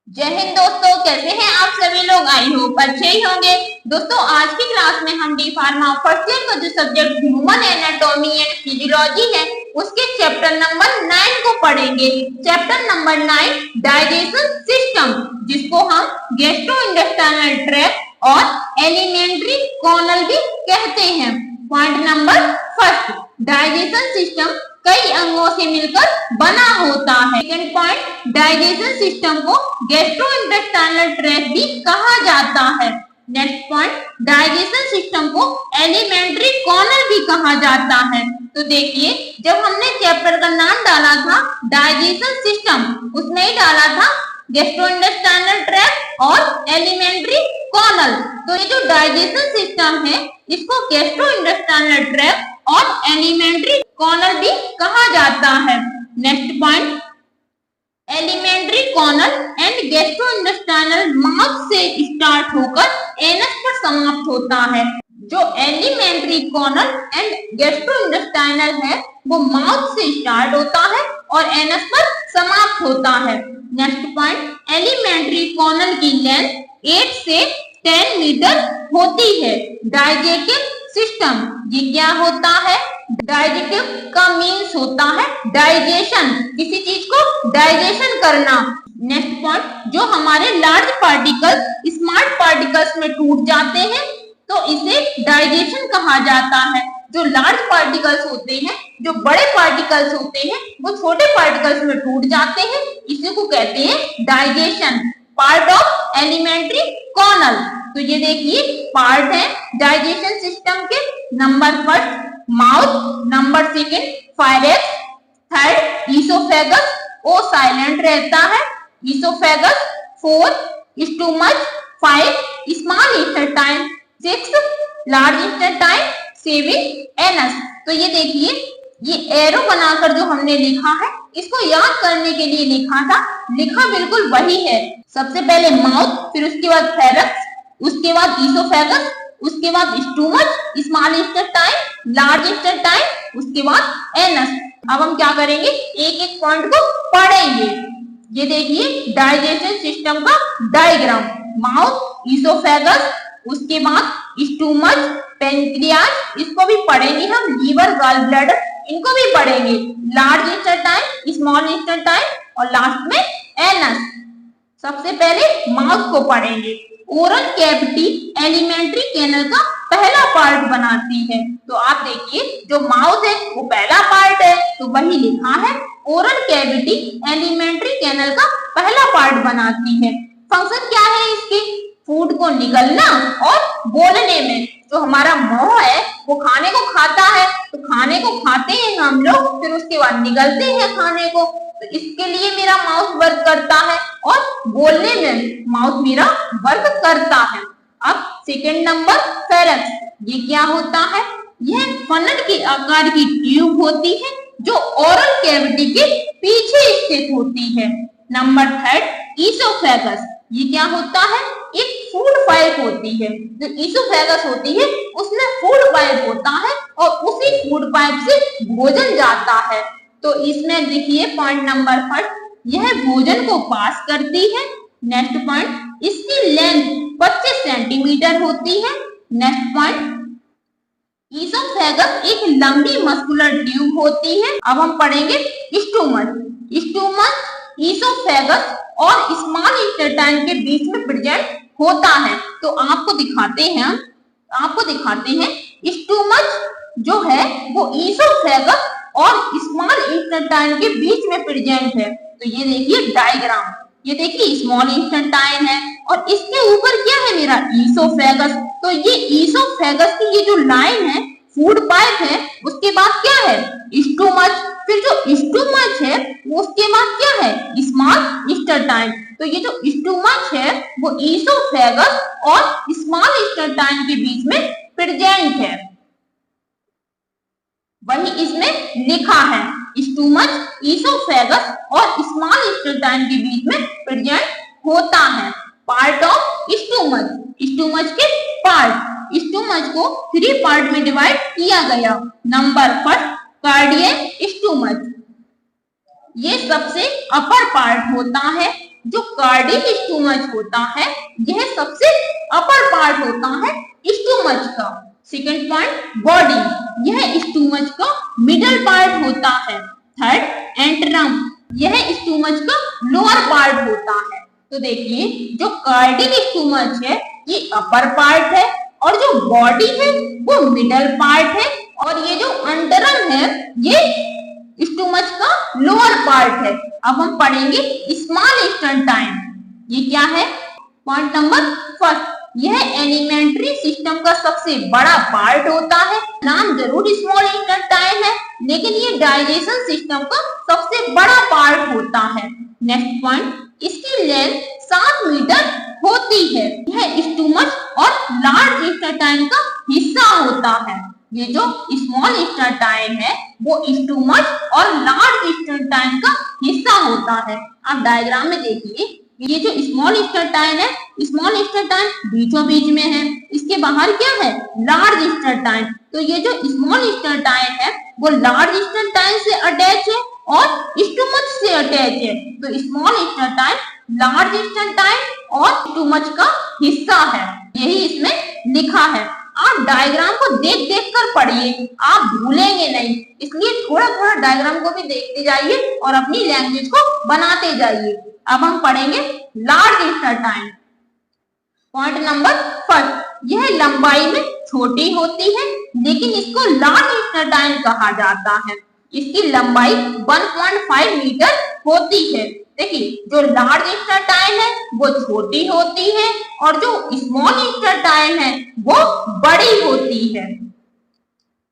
जय हिंद दोस्तों, कैसे हैं आप सभी लोग। आई होप अच्छे ही होंगे। दोस्तों आज की क्लास में हम डी फार्मा फर्स्ट ईयर का जो subject human anatomy and physiology है उसके चैप्टर नंबर 9 को पढ़ेंगे। चैप्टर नंबर 9 डाइजेशन सिस्टम, जिसको हम गैस्ट्रोइंटेस्टाइनल ट्रैक्ट और एलिमेंट्री कॉनल भी कहते हैं। Point number first, digestion system कई अंगों से मिलकर बना होता है। सेकंड पॉइंट, डाइजेशन सिस्टम को गैस्ट्रोइंटेस्टाइनल ट्रैक्ट भी कहा जाता है। नेक्स्ट पॉइंट, डाइजेशन सिस्टम को एलिमेंट्री कॉनल भी कहा जाता है। तो देखिए, जब हमने चैप्टर का नाम डाला था डाइजेशन सिस्टम, उसमें ही डाला था गैस्ट्रोइंटेस्टाइनल ट्रैक्ट और एलिमेंट्री कॉनल। तो ये जो डाइजेशन सिस्टम है इसको गैस्ट्रोइंटेस्टाइनल ट्रैक्ट और एलिमेंट्री कॉनल भी कहा जाता है। Next point, alimentary canal and gastrointestinal mouth से स्टार्ट होकर एनस पर समाप्त होता है। जो एलिमेंट्री कॉनल एंड गैस्ट्रोइंटेस्टाइनल है वो माउथ से स्टार्ट होता है और एनस पर समाप्त होता है। नेक्स्ट पॉइंट, एलिमेंट्री कॉनल की लेंथ 8 से 10 मीटर होती है। डाइजेटिव सिस्टम, ये क्या होता है? डाइजेटिव का मीन्स होता है डाइजेशन, किसी चीज को डाइजेशन करना। नेक्स्ट पॉइंट, जो हमारे लार्ज पार्टिकल्स स्मॉल पार्टिकल्स में टूट जाते हैं तो इसे डाइजेशन कहा जाता है। जो लार्ज पार्टिकल्स होते हैं, जो बड़े पार्टिकल्स होते हैं वो छोटे पार्टिकल्स में टूट जाते हैं, इसी को कहते हैं digestion. Part of alimentary canal, तो ये देखिए पार्ट है डाइजेशन सिस्टम के। Number first mouth, number second pharynx, third oesophagus, O silent रहता है oesophagus, fourth stomach, 5 small intestine, 6 large intestine, 7 anus. तो ये देखिए, ये एरो बनाकर जो हमने लिखा है इसको याद करने के लिए लिखा था, लिखा बिल्कुल वही है। सबसे पहले माउथ, फिर उसके बाद फेरक्स, उसके बाद ईसोफेगस, उसके बाद stomach, small intestine, large intestine, उसके बाद एनस। अब हम क्या करेंगे, एक एक पॉइंट को पढ़ेंगे। ये देखिए डाइजेशन सिस्टम का डायग्राम, माउथ, ईसोफेगस, उसके बाद स्टोमच, पेनक्रियाज, इसको भी पढ़ेंगे हम, लीवर, गॉल ब्लैडर, इनको भी पढ़ेंगे, लार्ज इंटेस्टाइन, स्मॉल इंटेस्टाइन और लास्ट में एनस। सबसे पहले माउथ को पढ़ेंगे। ओरल कैविटी एलिमेंट्री कैनल का पहला पार्ट बनाती है। तो आप देखिए, जो माउथ है वो पहला पार्ट है, तो वही लिखा है ओरल कैविटी एलिमेंट्री कैनल का पहला पार्ट बनाती है। फंक्शन क्या है इसकी? फूड को निगलना और बोलने में। जो हमारा मुंह है वो खाने को खाता है, तो खाने को खाते हैं हम लोग, फिर उसके बाद निगलते हैं खाने को, तो इसके लिए मेरा माउथ वर्क करता है और बोलने में माउथ मेरा वर्क करता है। अब सेकंड नंबर फेरेक्स, ये क्या होता है? यह फनल के आकार की ट्यूब होती है जो ओरल कैविटी के पीछे स्थित होती है। नंबर थर्ड ईसोफेगस, ये क्या होता है? एक फूड पाइप होती है। जो ईसोफेगस होती है उसमें फूड पाइप होता है और उसी फूड पाइप से भोजन जाता है। तो इसमें देखिए पॉइंट नंबर फर्स्ट, यह भोजन को पास करती है। नेक्स्ट पॉइंट, इसकी लेंथ 25 सेंटीमीटर होती है। नेक्स्ट पॉइंट, ईसोफेगस एक लंबी मस्कुलर ट्यूब होती है। अब हम पढ़ेंगे स्टोमच। स्टोमच ईसोफेगस और स्मॉल इंटेस्टाइन के बीच में प्रेजेंट होता है। तो आपको दिखाते हैं स्टोमच जो है वो ईसोफेगस और स्मॉल इंटेस्टाइन के बीच में प्रेजेंट है। तो ये देखिए डायग्राम, ये देखिए स्मॉल इंटेस्टाइन है और इसके ऊपर क्या है मेरा? ईसोफेगस। तो ये ईसोफेगस की ये जो लाइन है, फूड पाइप है, उसके बाद क्या है? स्टोमच। फिर जो स्टोमच है उसके बाद क्या है? Small intestine. तो ये जो स्टोमच है वो ईसोफेगस और स्मॉल इंटेस्टाइन के बीच में प्रेजेंट है, वही इसमें लिखा है। स्टोमच ईसोफेगस और स्मॉल इंटेस्टाइन के बीच में प्रेजेंट होता है। पार्ट ऑफ स्टोमच, स्टोमच के पार्ट। स्टोमच को 3 पार्ट में डिवाइड किया गया। नंबर फर्स्ट कार्डियक स्टोमच, ये सबसे अपर पार्ट होता है। जो कार्डिक स्टोमच होता है यह सबसे अपर पार्ट होता है स्टोमच का। सेकंड पॉइंट बॉडी, यह स्टोमच का मिडल पार्ट होता है। थर्ड एंटरम, यह स्टोमच का लोअर पार्ट होता है। तो देखिए जो कार्डिक स्टोमच है ये अपर पार्ट है और जो बॉडी है वो मिडल पार्ट है और ये जो अंडरम है ये स्टोमच का लोअर पार्ट है। अब हम पढ़ेंगे स्मॉल इंटेस्टाइन, ये क्या है? पॉइंट नंबर फर्स्ट, यह एलिमेंट्री सिस्टम का सबसे बड़ा पार्ट होता है। नाम जरूर स्मॉल इंटेस्टाइन है लेकिन ये डाइजेशन सिस्टम का सबसे बड़ा पार्ट होता है। नेक्स्ट पॉइंट, इसकी लेंथ 7 मीटर होती है। यह स्टोमच और लार्ज इंटेस्टाइन का हिस्सा होता है। ये जो स्मॉल इंटेस्टाइन है वो स्टोमच और लार्ज इंटेस्टाइन का हिस्सा होता है। आप डायग्राम में देखिए, ये जो स्मॉल इंटेस्टाइन है, स्मॉल इंटेस्टाइन बीचों बीच में है, इसके बाहर क्या है? Large intestine. तो ये जो स्मॉल इंटेस्टाइन है वो लार्ज इंटेस्टाइन से अटैच है और स्टोमच से अटैच है। तो स्मॉल इंटेस्टाइन लार्ज इंटेस्टाइन और स्टोमच का हिस्सा है, यही इसमें लिखा है। आप डायग्राम को देख देख कर पढ़िए, आप भूलेंगे नहीं, इसलिए थोड़ा थोड़ा डायग्राम को भी देखते जाइए और अपनी लैंग्वेज को बनाते जाइए। अब हम पढ़ेंगे large intestine. Point number first, यह लंबाई में छोटी होती है लेकिन इसको लार्ज इंटेस्टाइन कहा जाता है। इसकी लंबाई 1.5 मीटर होती है। देखिए जो लार्ज इंटेस्टाइन है वो छोटी होती है और जो स्मॉल इंटेस्टाइन है वो बड़ी होती है।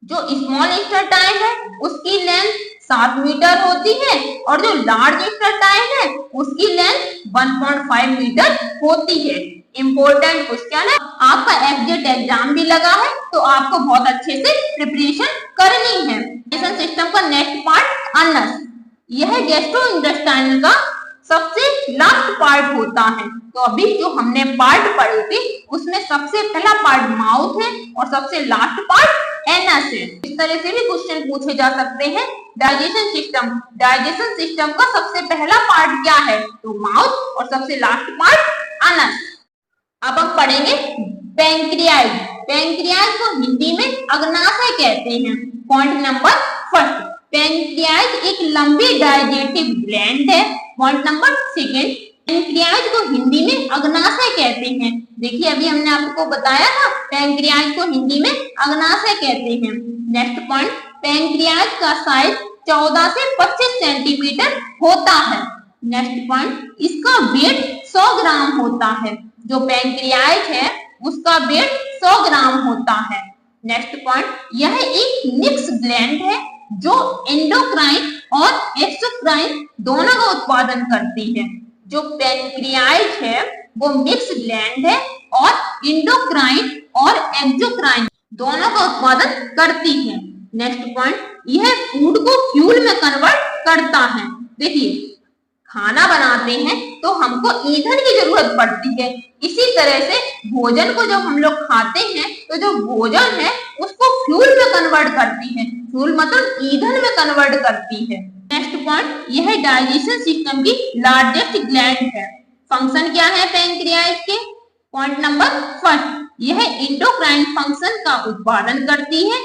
जो स्मॉल इंटेस्टाइन है उसकी लेंथ 7 मीटर होती है और जो लार्ज इंटेस्टाइन है उसकी लेंथ 1.5 मीटर होती है। इंपॉर्टेंट क्वेश्चन है, आपका एग्जिट एग्जाम भी लगा है तो आपको बहुत अच्छे से प्रिपरेशन करनी है। डाइजेशन सिस्टम का नेक्स्ट पार्ट अनस, यह गैस्ट्रोइंटेस्टाइनल का सबसे लास्ट पार्ट होता है। तो अभी जो हमने पार्ट पढ़े थे उसमें सबसे पहला पार्ट माउथ है और सबसे लास्ट पार्ट एनस है। इस तरह से भी क्वेश्चन पूछे जा सकते हैं। डाइजेशन सिस्टम का सबसे पहला पार्ट क्या है? तो माउथ और सबसे लास्ट पार्ट अनस। अब हम पढ़ेंगे पैंक्रियाज। पैंक्रियाज को हिंदी में अग्नाशय कहते हैं। पॉइंट नंबर फर्स्ट, पैंक्रियाज एक लंबी डाइजेटिव ग्लैंड है। पॉइंट नंबर सेकंड, पैंक्रियाज को हिंदी में अग्नाशय कहते हैं। देखिए अभी हमने आपको बताया था पैंक्रियाज को हिंदी में अग्नाशय कहते हैं। नेक्स्ट पॉइंट, पैंक्रियाज का साइज 14 से 25 सेंटीमीटर होता है। नेक्स्ट पॉइंट, इसका वेट 100 ग्राम होता है। जो पैंक्रियाज है उसका वेट 100 ग्राम होता है। नेक्स्ट पॉइंट, यह एक मिक्स ग्लैंड है जो एंडोक्राइन और एक्सोक्राइन दोनों का उत्पादन करती है। जो पैंक्रियाज है वो मिक्स ग्लैंड है और एंडोक्राइन और एक्सोक्राइन दोनों का उत्पादन करती है। नेक्स्ट पॉइंट, यह फूड को फ्यूल में कन्वर्ट करता है। देखिए खाना बनाते हैं तो हमको ईंधन की जरूरत पड़ती है, इसी तरह से भोजन को जब हम लोग खाते हैं तो जो भोजन है उसको फ्यूल में कन्वर्ट करती है। फ्यूल मतलब ईंधन में कन्वर्ट करती है। नेक्स्ट पॉइंट, यह डाइजेशन सिस्टम की लार्जेस्ट ग्लैंड है। फंक्शन क्या है पैंक्रियाज के? पॉइंट नंबर फर्स्ट, यह एंडोक्राइन फंक्शन का उत्पादन करती है।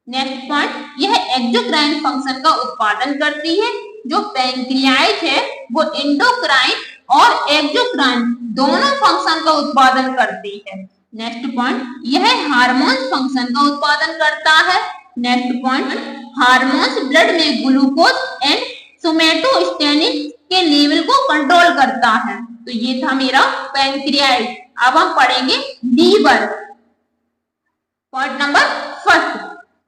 नेक्स्ट पॉइंट, यह एक्सोक्राइन फंक्शन का उत्पादन करती है। जो पैंक्रियाज है वो एंडोक्राइन और एक्सोक्राइन दोनों फंक्शन का उत्पादन करती है। नेक्स्ट पॉइंट, यह हार्मोन्स फंक्शन का उत्पादन करता है। नेक्स्ट पॉइंट, हार्मोन्स ब्लड में ग्लूकोज एंड सोमेटोस्टेनिन के लेवल को कंट्रोल करता है। तो ये था मेरा पैंक्रियाज। अब हम पढ़ेंगे liver. Point number first,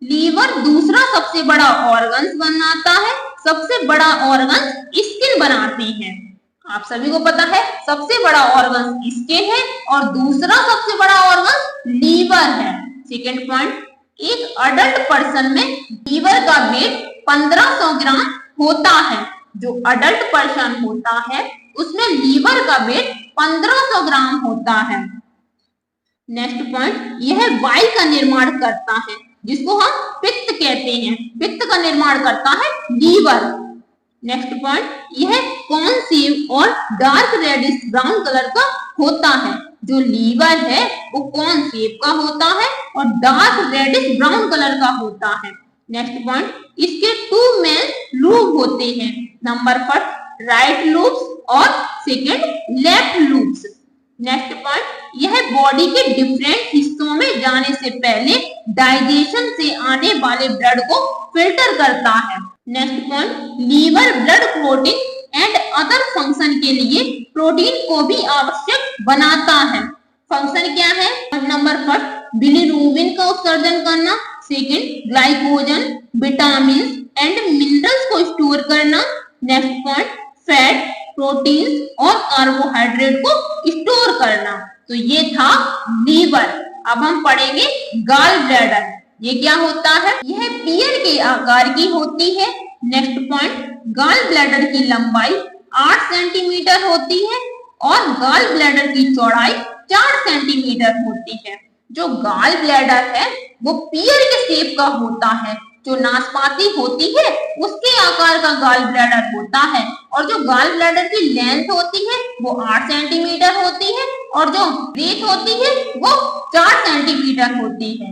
liver दूसरा सबसे बड़ा ऑर्गन बनाता है। सबसे बड़ा ऑर्गन स्किन बनाती है। आप सभी को पता है सबसे बड़ा ऑर्गन स्किन है और दूसरा सबसे बड़ा ऑर्गन लीवर है। सेकंड पॉइंट, एक अडल्ट पर्सन में लीवर का वेट 1500 ग्राम होता है। जो अडल्ट पर्सन होता है उसमें लीवर का वेट 1500 ग्राम होता है। नेक्स्ट पॉइंट, यह वायु का निर्माण करता है जिसको हम पित्त कहते हैं। पित्त का निर्माण करता है लीवर। नेक्स्ट पॉइंट, यह कॉन्केव और डार्क रेडिश ब्राउन कलर का होता है। जो लीवर है वो कॉन्केव का होता है और डार्क रेडिश ब्राउन कलर का होता है। नेक्स्ट पॉइंट, इसके 2 मेन लूब होते हैं। नंबर फर्स्ट राइट लूब्स और second left lubes. Next point, यह बॉडी के डिफरेंट हिस्सों में जाने से पहले डाइजेशन से आने वाले ब्लड को फिल्टर करता है। Next point, liver blood clotting and other function के लिए प्रोटीन को भी आवश्यक बनाता है। फंक्शन क्या है? नंबर फर्स्ट बिलीरूबिन का उत्सर्जन करना, second glycogen, vitamin and minerals को स्टोर करना, नेक्स्ट पॉइंट फैट, प्रोटीन और कार्बोहाइड्रेट को स्टोर करना। तो ये था लीवर। अब हम पढ़ेंगे गॉल ब्लैडर। ये क्या होता है? यह पियर के आकार की होती है। नेक्स्ट पॉइंट, गॉल ब्लैडर की लंबाई 8 सेंटीमीटर होती है और गॉल ब्लैडर की चौड़ाई 4 सेंटीमीटर होती है। जो गॉल ब्लैडर है वो पियर के शेप का होता है। जो नाशपाती होती है उसके आकार का गॉल ब्लैडर होता है और जो गॉल ब्लैडर की लेंथ होती है वो 8 सेंटीमीटर होती है और जो ब्रेथ होती है वो 4 सेंटीमीटर होती है।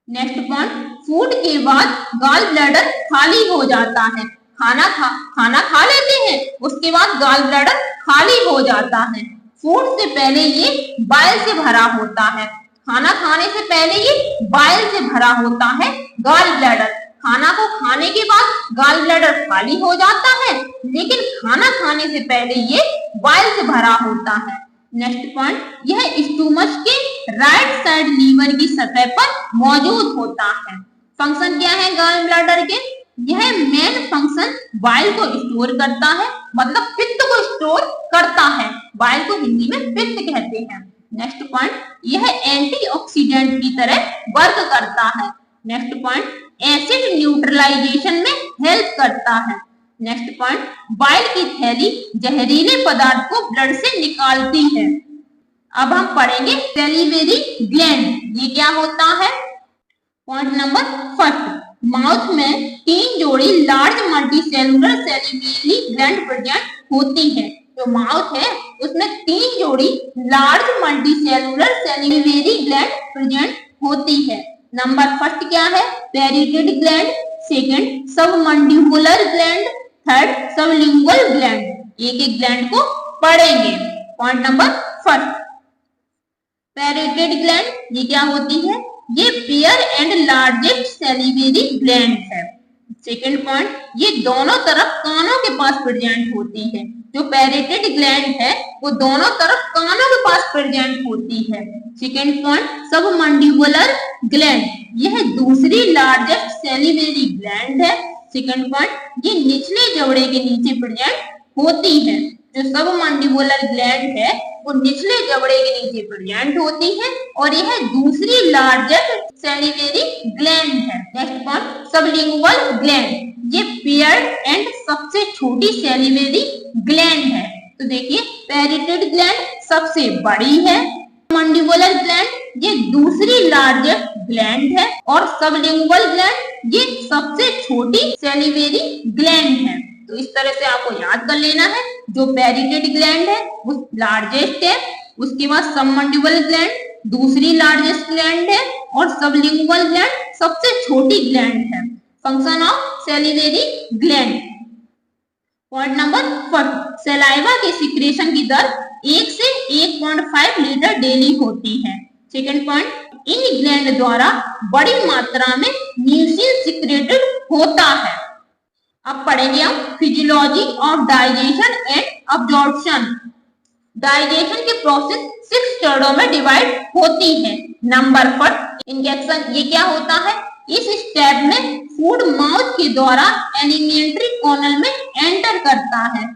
नेक्स्ट पॉइंट, फूड के बाद गॉल ब्लैडर खाली हो जाता है। खाना खा लेते हैं, उसके बाद गॉल ब्लैडर खाली हो जाता है। फूड से पहले ये बाइल से भरा होता है। खाना खाने से पहले ये बाइल से भरा होता है गॉल ब्लैडर। खाना को खाने के बाद गॉल ब्लैडर खाली हो जाता है, लेकिन खाना खाने से पहले ये बाइल से भरा होता है। नेक्स्ट पॉइंट, यह स्टोमच के राइट साइड लीवर की सतह पर मौजूद होता है। फंक्शन क्या है गॉल ब्लैडर के? यह मेन फंक्शन बाइल को स्टोर करता है, मतलब पित्त को स्टोर करता है। बाइल को हिंदी में पित्त कहते हैं। नेक्स्ट पॉइंट, यह एंटीऑक्सीडेंट की तरह वर्क करता है। नेक्स्ट पॉइंट, एसिड न्यूट्रलाइजेशन में हेल्प करता है। नेक्स्ट पॉइंट, बाइल की थैली जहरीले पदार्थ को ब्लड से निकालती है। अब हम पढ़ेंगे सैलिवरी ग्लैंड। ये क्या होता है? पॉइंट नंबर फर्स्ट, माउथ में 3 जोड़ी large multicellular salivary gland present होती है। जो माउथ है उसमें 3 जोड़ी large multicellular salivary gland present होती है। नंबर फर्स्ट क्या है? Parotid gland, second submandibular gland, third sublingual gland. एक एक ग्लैंड को पढ़ेंगे। Point number first, parotid gland ये क्या होती है? ये pair and largest salivary gland है। सेकंड पॉइंट, ये दोनों तरफ कानों के पास प्रेजेंट होती है। जो पैरेटेड ग्लैंड है वो दोनों तरफ कानों के पास प्रेजेंट होती है। सेकंड पॉइंट, सबमंडिबुलर ग्लैंड यह दूसरी लार्जेस्ट सैलिवरी ग्लैंड है। सेकंड पॉइंट, ये निचले जबड़े के नीचे प्रेजेंट होती है। जो सबमंडिबुलर ग्लैंड है वो निचले जबड़े के नीचे प्रेजेंट होती है और यह दूसरी लार्जेस्ट सैलिवरी ग्लैंड है। नेक्स्ट पॉइंट, सबलिंगुअल ग्लैंड ये पेयर्ड एंड सबसे छोटी सैलिवरी ग्लैंड है। तो देखिए पैरेटेड ग्लैंड सबसे बड़ी है, मंडिबुलर ग्लैंड ये दूसरी लार्जेस्ट ग्लैंड है और सबलिंगुअल ग्लैंड ये सबसे छोटी सैलिवरी ग्लैंड है। तो इस तरह से आपको याद कर लेना है। जो पैरेटेड ग्लैंड है वो लार्जेस्ट है, उसके बाद सबमंडिबुलर ग्लैंड दूसरी लार्जेस्ट ग्लैंड है और सबलिंगुअल ग्लैंड सबसे छोटी ग्लैंड है। Function of salivary gland. Point number 4, saliva के सिक्रेशन की दर 1 से 1.5 लीटर डेली होती है। सेकंड पॉइंट, इन ग्लैंड द्वारा बड़ी मात्रा में म्यूसिन सिक्रेटेड होता है। अब पढ़ेंगे हम physiology of digestion and absorption. Digestion की प्रोसेस 6 चरणों में डिवाइड होती है। नंबर 1, इंजेक्शन ये क्या होता है? इस स्टेप में फूड माउथ के द्वारा एलिमेंट्री कॉर्नल में एंटर करता है।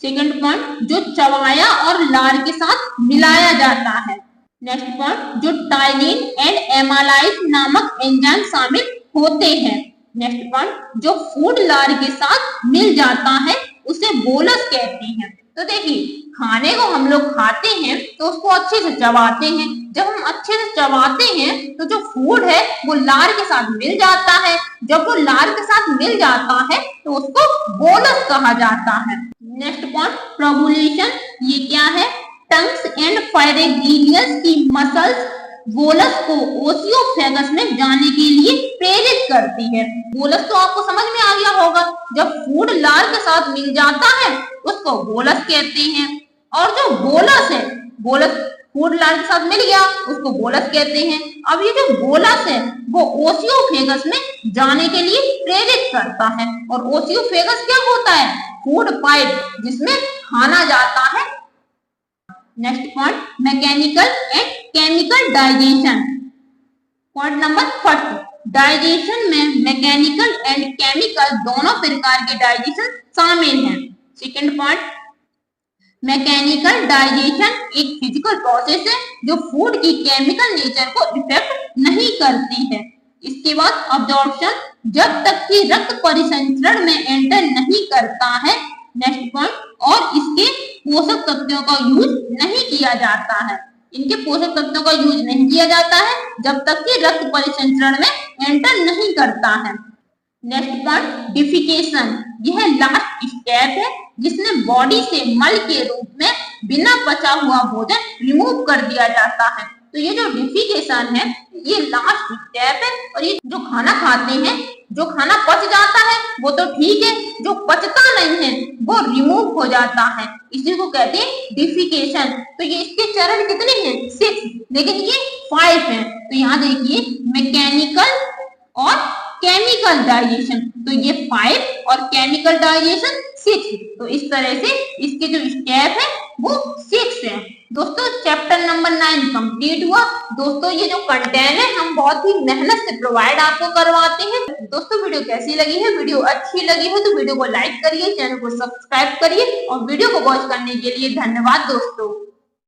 सेकंड पॉइंट, जो चबाया और लार के साथ मिलाया जाता है। नेक्स्ट पॉइंट, जो टाइलिन एंड एमालाइज नामक एंजाइम शामिल होते हैं। नेक्स्ट पॉइंट, जो फूड लार के साथ मिल जाता है उसे बोलस कहते हैं। तो देखिए, खाने को हम लोग खाते हैं तो उसको अच्छे से चबाते हैं। जब हम अच्छे से चबाते हैं तो जो फूड है वो लार के साथ मिल जाता है। जब वो लार के साथ मिल जाता है तो उसको बोलस कहा जाता है। नेक्स्ट पॉइंट, प्रोबुलेशन। ये क्या है? टंग्स एंड फेरेंजियस की मसल्स बोलस को ओसियोफेगस में जाने के लिए प्रेरित करती है। बोलस तो आपको समझ में आ गया होगा, जब फूड लार के साथ मिल जाता है उसको बोलस कहते हैं। और जो बोलस है, बोलस फूड लार के साथ मिल गया उसको बोलस कहते हैं। अब ये जो बोलस है वो ओसियोफेगस में जाने के लिए प्रेरित करता है। और ओसियोफेगस क्या होता है? फूड पाइप, जिसमें खाना जाता है। Next point, mechanical and chemical digestion. Point number first, digestion में मैकेनिकल एंड केमिकल दोनों प्रकार के डाइजेशन शामिल हैं। सेकंड पॉइंट, मैकेनिकल डाइजेशन एक फिजिकल प्रोसेस है जो फूड की केमिकल नेचर को इफेक्ट नहीं करती है। इसके बाद अब्जॉर्प्शन, जब तक कि रक्त परिसंचरण में एंटर नहीं करता है। नेक्स्ट पॉइंट, और इसके पोषक तत्वों का यूज नहीं किया जाता है। इनके पोषक तत्वों का यूज नहीं किया जाता है जब तक कि रक्त परिसंचरण में एंटर नहीं करता है। Next point, defecation. यह लास्ट स्टेप है जिसमें बॉडी से मल के रूप में बिना पचा हुआ भोजन रिमूव कर दिया जाता है। तो ये जो डिफिकेशन है ये लास्ट स्टेप है। और ये जो खाना खाते हैं, जो खाना पच जाता है वो तो ठीक है, जो पचता नहीं है वो रिमूव हो जाता है, इसी को कहते हैं डिफिकेशन। तो ये इसके चरण कितने हैं? 6, लेकिन ये 5 है। तो यहाँ देखिए, मैकेनिकल और केमिकल डाइजेशन, तो ये 5 और केमिकल डाइजेशन 6। तो इस तरह से इसके जो स्टेप है वो 6 है। दोस्तों, चैप्टर नंबर 9 कंप्लीट हुआ। दोस्तों, ये जो कंटेंट है हम बहुत ही मेहनत से प्रोवाइड आपको करवाते हैं। दोस्तों, वीडियो कैसी लगी है? वीडियो अच्छी लगी हो तो वीडियो को लाइक करिए, चैनल को सब्सक्राइब करिए और वीडियो को वॉच करने के लिए धन्यवाद दोस्तों।